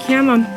Come on.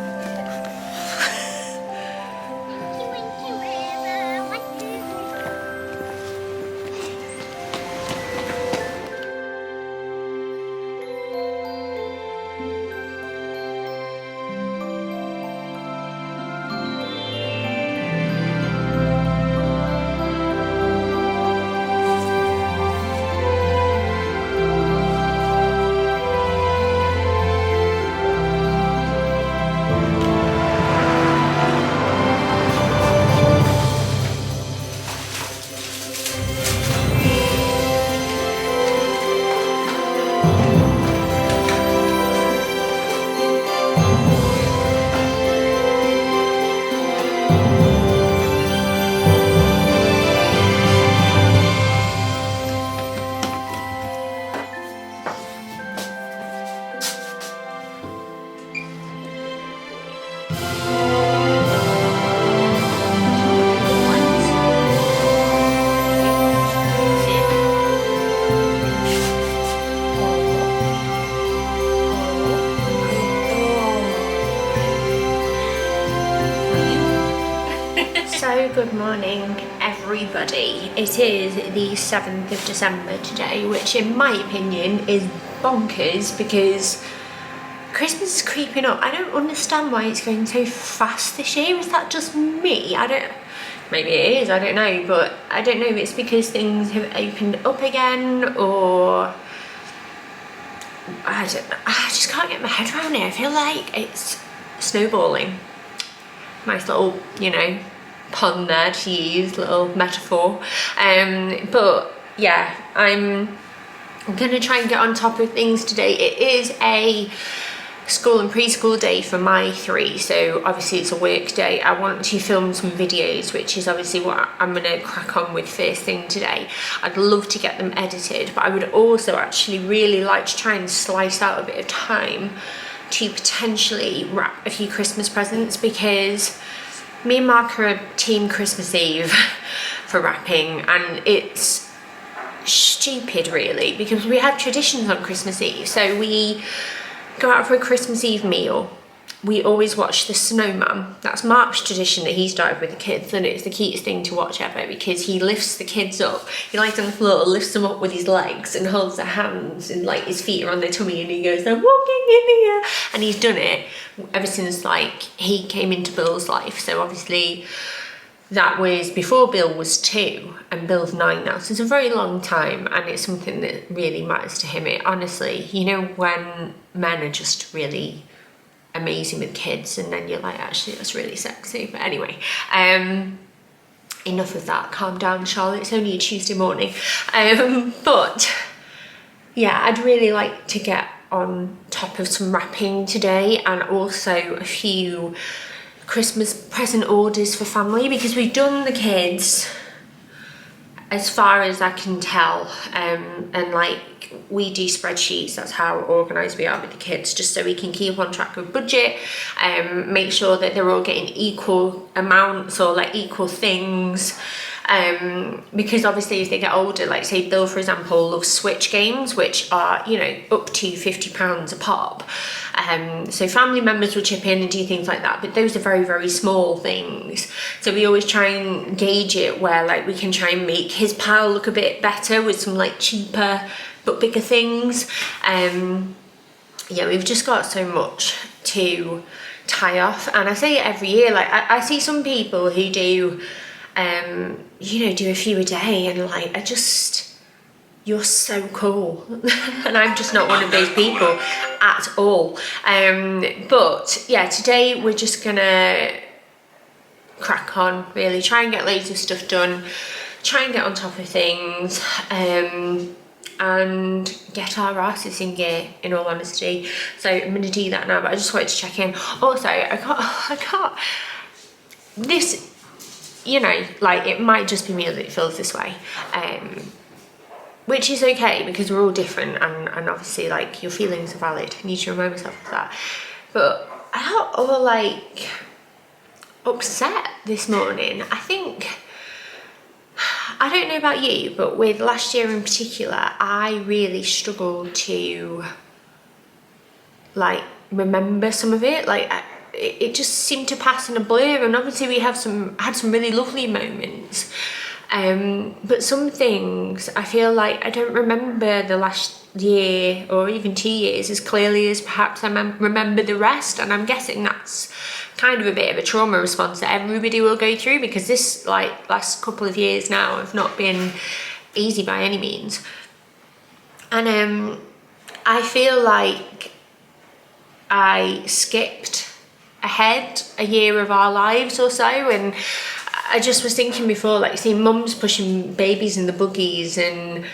So good morning everybody. It is the 7th of December today, which in my opinion is bonkers because Christmas is creeping up. I don't understand why it's going so fast this year. Is that just me? Maybe it is, I don't know, but I don't know if it's because things have opened up again or I don't know. I just can't get my head around it. I feel like it's snowballing. Nice little, you know, pun there to use, little metaphor. But yeah, I'm gonna try and get on top of things today. It is a school and preschool day for my three, so obviously it's a work day. I want to film some videos, which is obviously what I'm gonna crack on with first thing today. I'd love to get them edited, but I would also actually really like to try and slice out a bit of time to potentially wrap a few Christmas presents, because me and Mark are a team Christmas Eve for wrapping, and it's stupid really because we have traditions on Christmas Eve. So we go out for a Christmas Eve meal. We always watch The Snowman. That's Mark's tradition that he started with the kids, and it's the cutest thing to watch ever because he lifts the kids up. He lies on the floor, lifts them up with his legs and holds their hands, and like his feet are on their tummy, and he goes, "I'm walking in here." And he's done it ever since like he came into Bill's life. So obviously that was before Bill was 2 and Bill's 9 now. So it's a very long time, and it's something that really matters to him. It honestly, you know, when men are just really amazing with kids and then you're like, actually that's really sexy. But anyway, enough of that. Calm down, Charlotte, it's only a Tuesday morning. But yeah, I'd really like to get on top of some wrapping today, and also a few Christmas present orders for family, because we've done the kids as far as I can tell, and like we do spreadsheets. That's how organised we are with the kids, just so we can keep on track of budget, make sure that they're all getting equal amounts or like equal things, because obviously if they get older, like say Bill for example loves Switch games, which are, you know, up to £50 a pop. So family members will chip in and do things like that, but those are very, very small things. So we always try and gauge it where like we can try and make his pile look a bit better with some like cheaper but bigger things. Yeah, we've just got so much to tie off, and I say it every year, like I see some people who do you know, do a few a day, and like you're so cool. And I'm just not one of those people at all. But yeah, today we're just gonna crack on, really try and get loads of stuff done, try and get on top of things, and get our asses in gear, in all honesty. So I'm gonna do that now, but I just wanted to check in. Also, I can't this, you know, like it might just be me that it feels this way, which is okay because we're all different, and obviously like your feelings are valid. I need to remind myself of that. But I got all like upset this morning. I think, I don't know about you, but with last year in particular, I really struggled to like remember some of it. Like it just seemed to pass in a blur, and obviously we had some really lovely moments, but some things I feel like I don't remember the last year or even 2 years as clearly as perhaps I remember the rest. And I'm guessing that's kind of a bit of a trauma response that everybody will go through, because this like last couple of years now have not been easy by any means. And I feel like I skipped ahead a year of our lives or so, and I just was thinking before, like seeing mums pushing babies in the buggies and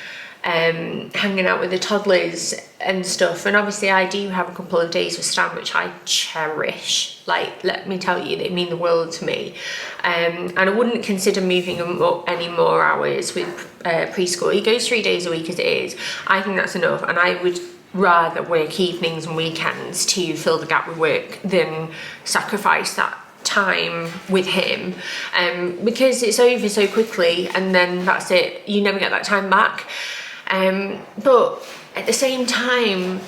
hanging out with the toddlers and stuff. And obviously I do have a couple of days with Stan, which I cherish. Like, let me tell you, they mean the world to me. And I wouldn't consider moving him up any more hours with preschool. He goes 3 days a week as it is. I think that's enough, and I would rather work evenings and weekends to fill the gap with work than sacrifice that time with him, because it's over so quickly and then that's it. You never get that time back. But at the same time,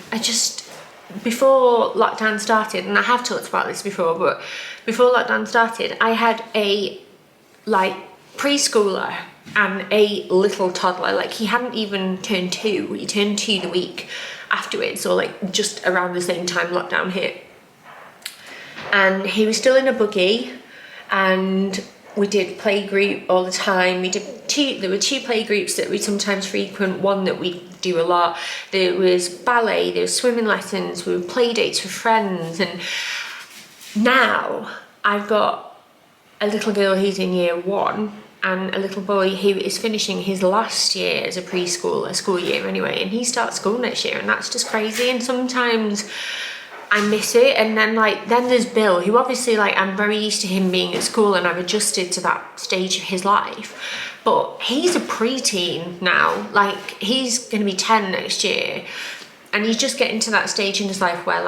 before lockdown started, and I have talked about this before, but before lockdown started, I had a preschooler and a little toddler. Like, he hadn't even turned 2. He turned 2 the week afterwards, or like just around the same time lockdown hit. And he was still in a buggy, and we did playgroup all the time. There were 2 playgroups that we sometimes frequent, one that we do a lot. There was ballet, there was swimming lessons, we were play dates with friends. And now I've got a little girl who's in year 1 and a little boy who is finishing his last year as a preschooler, school year anyway, and he starts school next year, and that's just crazy. And sometimes I miss it. And then then there's Bill, who obviously I'm very used to him being at school and I've adjusted to that stage of his life, but he's a preteen now. Like, he's gonna be 10 next year, and he's just getting to that stage in his life where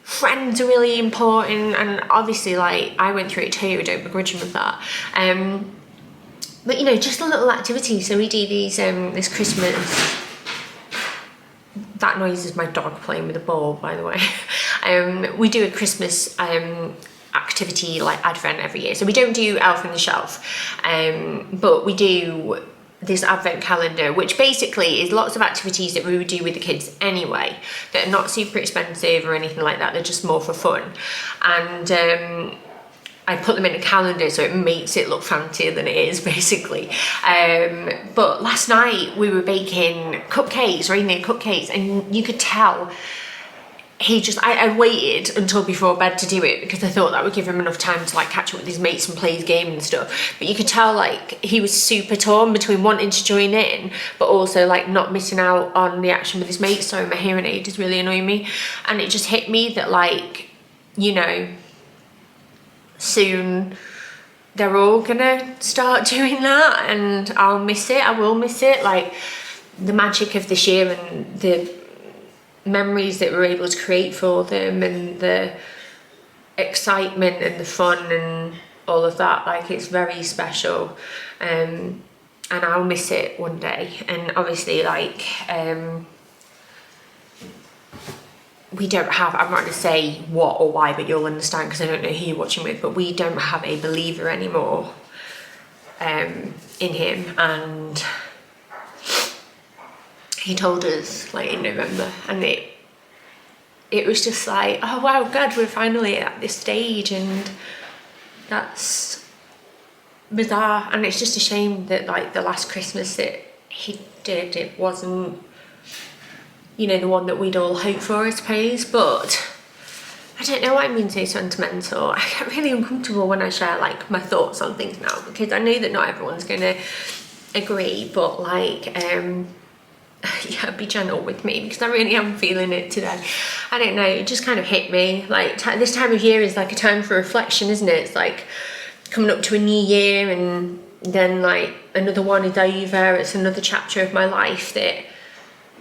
friends are really important. And obviously I went through it too, I don't begrudge him with that. But just a little activity. So we do these this Christmas. That noise is my dog playing with a ball, by the way. We do a Christmas activity like Advent every year. So we don't do Elf on the Shelf, but we do this Advent calendar, which basically is lots of activities that we would do with the kids anyway, that are not super expensive or anything like that. They're just more for fun. And I put them in a calendar so it makes it look fancier than it is, basically. But last night we were baking cupcakes, reindeer cupcakes, and you could tell I waited until before bed to do it because I thought that would give him enough time to catch up with his mates and play his game and stuff. But you could tell he was super torn between wanting to join in but also not missing out on the action with his mates. Sorry, my hearing aid is really annoying me. And it just hit me that soon they're all gonna start doing that, and I'll miss it. I will miss it. The magic of this year and the memories that we're able to create for them, and the excitement and the fun and all of that. It's very special, and I'll miss it one day. And obviously we don't have, I'm not going to say what or why, but you'll understand because I don't know who you're watching with, but we don't have a believer anymore in him. And he told us in November, and it was just oh wow, God, we're finally at this stage, and that's bizarre. And it's just a shame that the last Christmas that he did, it wasn't the one that we'd all hope for, I suppose. But I don't know why I'm being so sentimental. I get really uncomfortable when I share my thoughts on things now, because I know that not everyone's gonna agree, but yeah, be gentle with me because I really am feeling it today. I don't know, it just kind of hit me. This time of year is a time for reflection, isn't it? It's coming up to a new year, and then another one is over. It's another chapter of my life that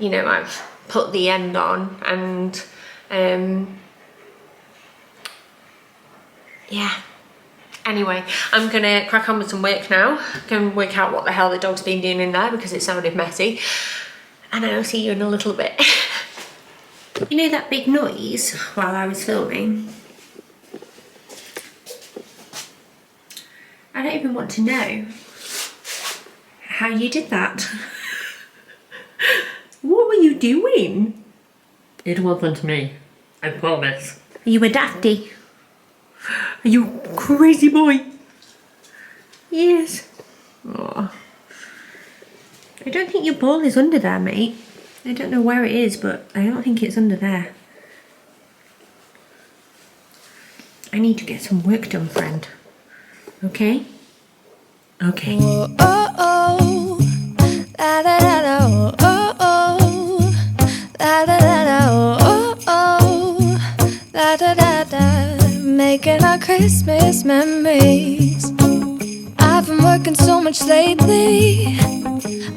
I've put the end on. And yeah, anyway, I'm gonna crack on with some work now. Go and work out what the hell the dog's been doing in there because it sounded messy, and I'll see you in a little bit. You know that big noise while I was filming? I don't even want to know how you did that. What were you doing? It wasn't me, I promise. Are you a dafty? Are you a crazy boy? Yes. Oh. I don't think your ball is under there, mate. I don't know where it is, but I don't think it's under there. I need to get some work done, friend. Okay? Okay. Whoa, oh, oh. La, da, da, da, oh, oh. La, da, da, da, oh, oh. La, da, da, da. Making our Christmas memories. I've been working so much lately,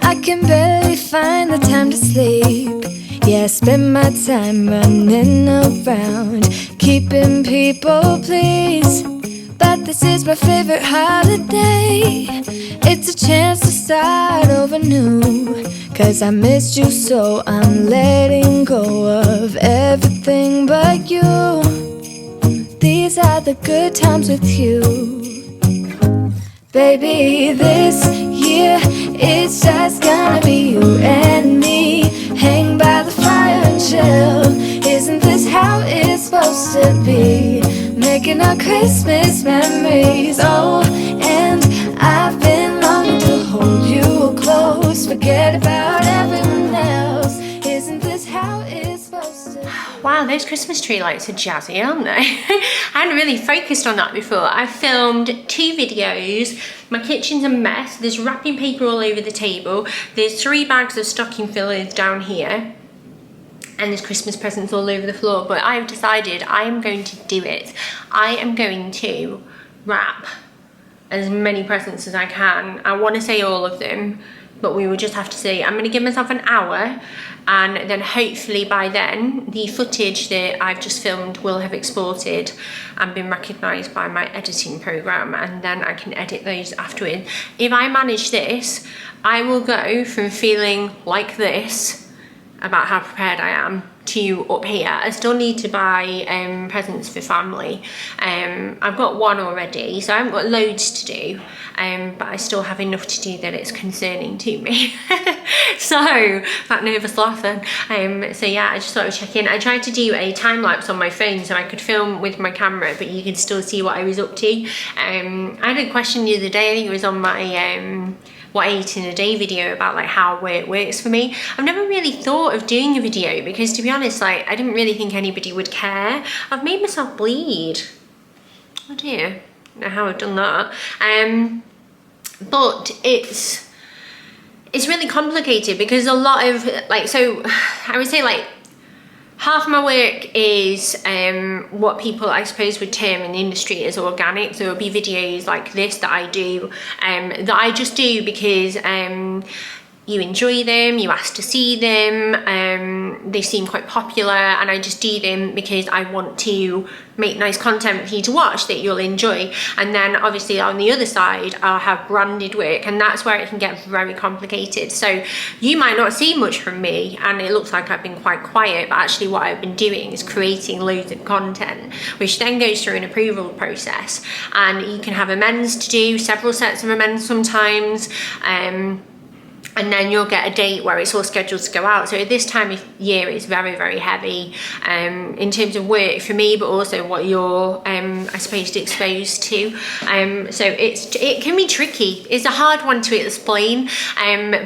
I can barely find the time to sleep. Yeah, I spend my time running around, keeping people pleased. But this is my favorite holiday. It's a chance to start over new. Cause I missed you, so I'm letting go of everything but you. These are the good times with you. Baby, this year it's just gonna be you and me. Hang by the fire and chill. Isn't this how it's supposed to be? Making our Christmas memories. Oh, and I've been longing to hold you close. Forget about everyone else. Isn't this how it's supposed to be? Wow, those Christmas tree lights are jazzy, aren't they? I hadn't really focused on that before. I filmed 2 videos. My kitchen's a mess. There's wrapping paper all over the table. There's 3 bags of stocking fillers down here. And there's Christmas presents all over the floor. But I've decided I am going to do it. I am going to wrap as many presents as I can. I want to say all of them, but we will just have to see. I'm going to give myself an hour, and then hopefully by then the footage that I've just filmed will have exported and been recognised by my editing program, and then I can edit those afterwards. If I manage this, I will go from feeling like this about how prepared I am to up here. I still need to buy presents for family. I've got one already, so I haven't got loads to do, but I still have enough to do that it's concerning to me. So that nervous laugh then. So yeah, I just thought I'd check in. I tried to do a time lapse on my phone so I could film with my camera, but you could still see what I was up to. I had a question the other day, I think it was on my what I eat in a day video about like how it works for me. I've never really thought of doing a video because, to be honest, like I didn't really think anybody would care. I've made myself bleed. Oh dear, I don't know how I've done that. But it's really complicated because a lot of like, so I would say like half my work is what people I suppose would term in the industry as organic. So it'll be videos like this that I do, that I just do because you enjoy them, you ask to see them, they seem quite popular, and I just do them because I want to make nice content for you to watch that you'll enjoy. And then obviously on the other side I'll have branded work, and that's where it can get very complicated. So you might not see much from me and it looks like I've been quite quiet, but actually what I've been doing is creating loads of content, which then goes through an approval process, and you can have amends to do, several sets of amends sometimes, and then you'll get a date where it's all scheduled to go out. So this time of year is very, very heavy in terms of work for me, but also what you're, I suppose, exposed to. So it can be tricky. It's a hard one to explain,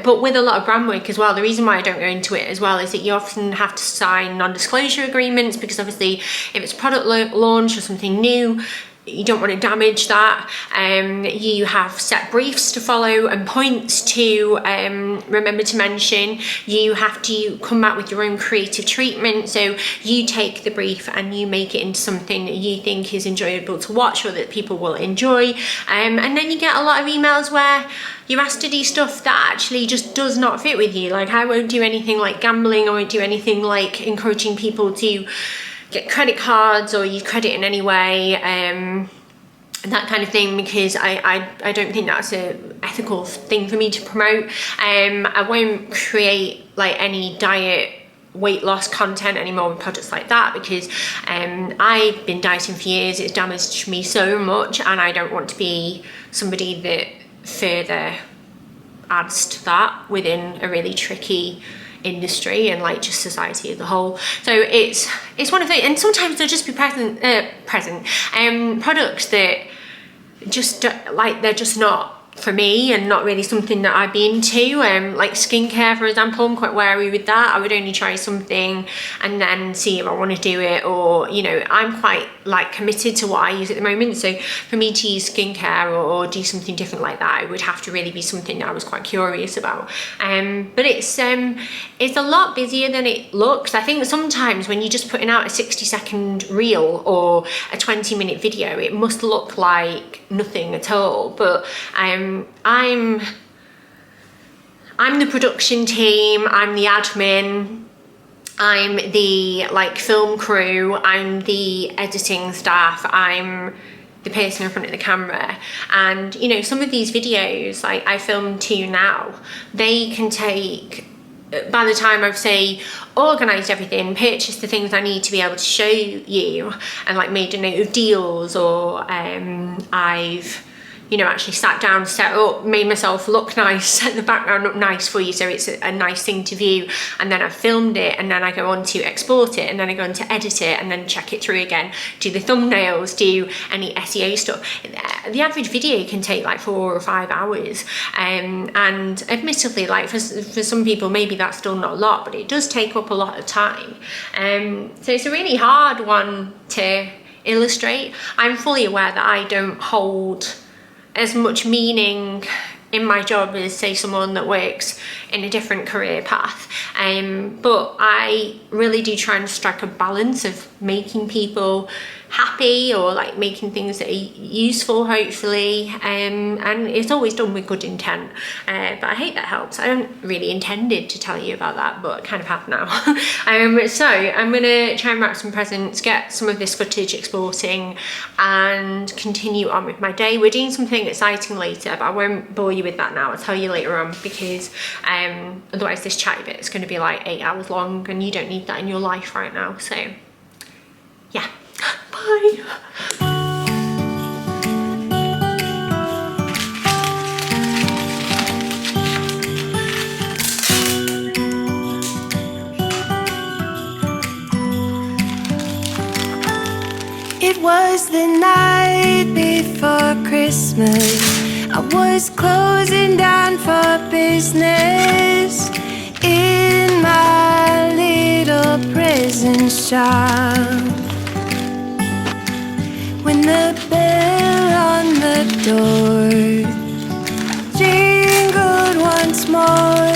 but with a lot of brand work as well, the reason why I don't go into it as well is that you often have to sign non-disclosure agreements, because obviously if it's product launch or something new, you don't want to damage that. You have set briefs to follow and points to remember to mention. You have to come back with your own creative treatment, so you take the brief and you make it into something that you think is enjoyable to watch or that people will enjoy, and then you get a lot of emails where you're asked to do stuff that actually just does not fit with you. Like I won't do anything like gambling, I won't do anything like encouraging people to get credit cards or use credit in any way, that kind of thing, because I don't think that's an ethical thing for me to promote. I won't create like any diet weight loss content anymore with products like that, because I've been dieting for years. It's damaged me so much, and I don't want to be somebody that further adds to that within a really tricky industry and like just society as a whole. So it's one of those, and sometimes there'll just be products that just like, they're just not for me and not really something that I'd be into. Like skincare, for example, I'm quite wary with that. I would only try something and then see if I want to do it, or, you know, I'm quite like committed to what I use at the moment. So for me to use skincare or do something different like that, it would have to really be something that I was quite curious about. But it's a lot busier than it looks. I think sometimes when you're just putting out a 60-second reel or a 20-minute video, it must look like nothing at all. But I'm the production team, I'm the admin, I'm the like film crew, I'm the editing staff, I'm the person in front of the camera. And you know, some of these videos, like I filmed 2 now, they can take, by the time I've say organised everything, purchased the things I need to be able to show you, and like made a note of deals, or I've, you know, actually sat down, set up, made myself look nice, set the background up nice for you so it's a nice thing to view, and then I filmed it, and then I go on to export it, and then I go on to edit it, and then check it through again, do the thumbnails, do any SEO stuff. The average video can take like 4 or 5 hours, and admittedly, like for some people maybe that's still not a lot, but it does take up a lot of time. So it's a really hard one to illustrate. I'm fully aware that I don't hold as much meaning in my job as say someone that works in a different career path, but I really do try and strike a balance of making people happy, or like making things that are useful, hopefully, and it's always done with good intent. But I hope that helps. I don't really intended to tell you about that, but I kind of have now. So I'm gonna try and wrap some presents, get some of this footage exporting, and continue on with my day. We're doing something exciting later, but I won't bore you with that now. I'll tell you later on, because otherwise this chatty bit is going to be like 8 hours long, and you don't need that in your life right now. So yeah, bye. It was the night before Christmas. I was closing down for business in my little present shop, when the bell on the door jingled once more,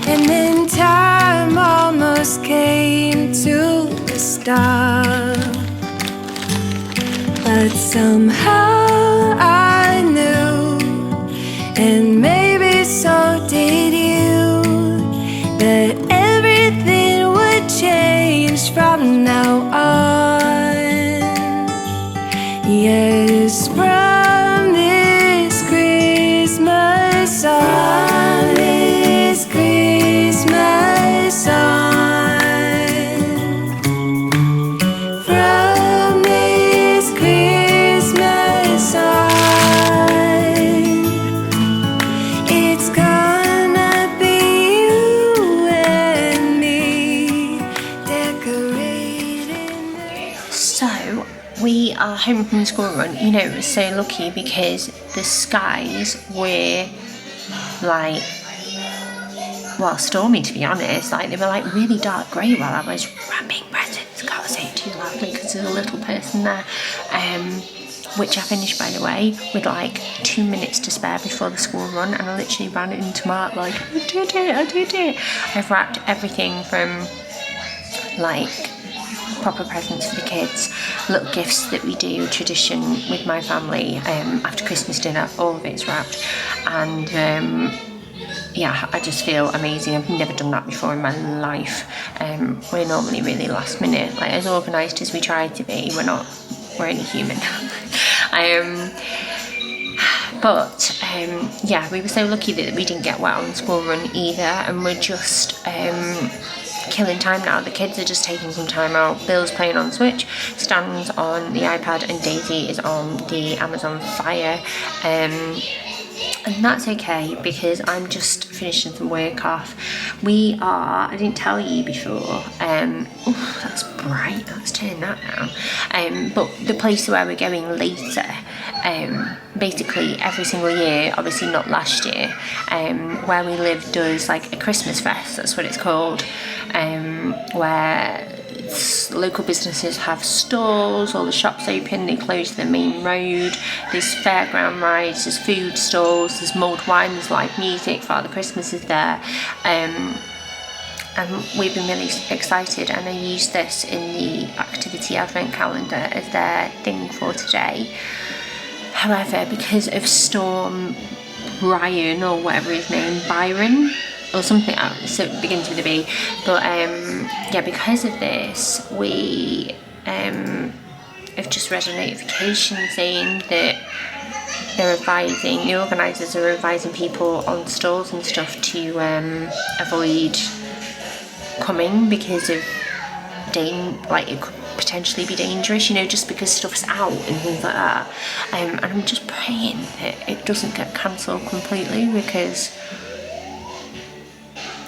and then time almost came to a stop. But somehow I knew, and maybe so did you, that everything would change from now on. Yes, from this Christmas on, this Christmas on. We are home from the school run. You know, it was so lucky because the skies were like, well, stormy, to be honest. Like, they were like really dark grey while I was wrapping presents. Can't say it too loudly because there's a little person there. Which I finished, by the way, with like 2 minutes to spare before the school run, and I literally ran into Mark like, I did it. I've wrapped everything from like proper presents for the kids, little gifts that we do, tradition with my family after Christmas dinner, all of it's wrapped, and yeah, I just feel amazing. I've never done that before in my life. We're normally really last minute, like as organised as we try to be, we're only human. But yeah, we were so lucky that we didn't get wet on the school run either, and we're just killing time now. The kids are just taking some time out. Bill's playing on Switch, Stan's on the iPad, and Daisy is on the Amazon Fire. And that's okay because I'm just finishing some work off. I didn't tell you before, that's bright, let's turn that down. But the place where we're going later, basically every single year, obviously not last year, where we live does like a Christmas fest, that's what it's called, where local businesses have stalls, all the shops open, they close the main road, there's fairground rides, there's food stalls, there's mulled wine, there's live music, Father Christmas is there, and we've been really excited, and I used this in the activity advent calendar as their thing for today. However, because of Storm Brian, or whatever his name, Byron, or something else, so it begins with a B, but yeah, because of this, we have just read a notification saying that the organisers are advising people on stalls and stuff to avoid coming because of it could potentially be dangerous, just because stuff's out and things like that, and I'm just praying that it doesn't get cancelled completely, because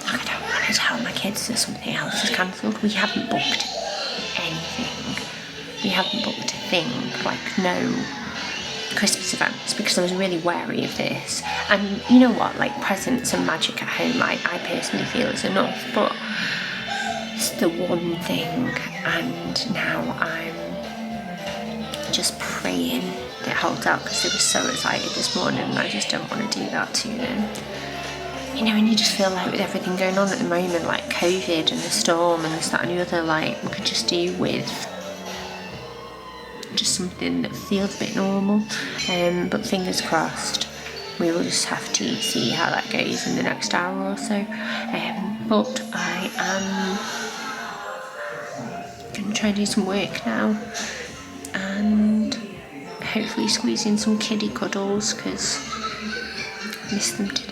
I don't want to tell my kids that something else is cancelled. We haven't booked anything. We haven't booked a thing, no Christmas events, because I was really wary of this. And you know what, presents and magic at home, I personally feel is enough, but it's the one thing, and now I'm just praying that it holds out, because they were so excited this morning, and I just don't want to do that to them. And you just feel like with everything going on at the moment, like COVID and the storm and this, that and the other, we could just do with just something that feels a bit normal. But fingers crossed, we will just have to see how that goes in the next hour or so. But I am going to try and do some work now, and hopefully squeeze in some kiddie cuddles, because I miss them to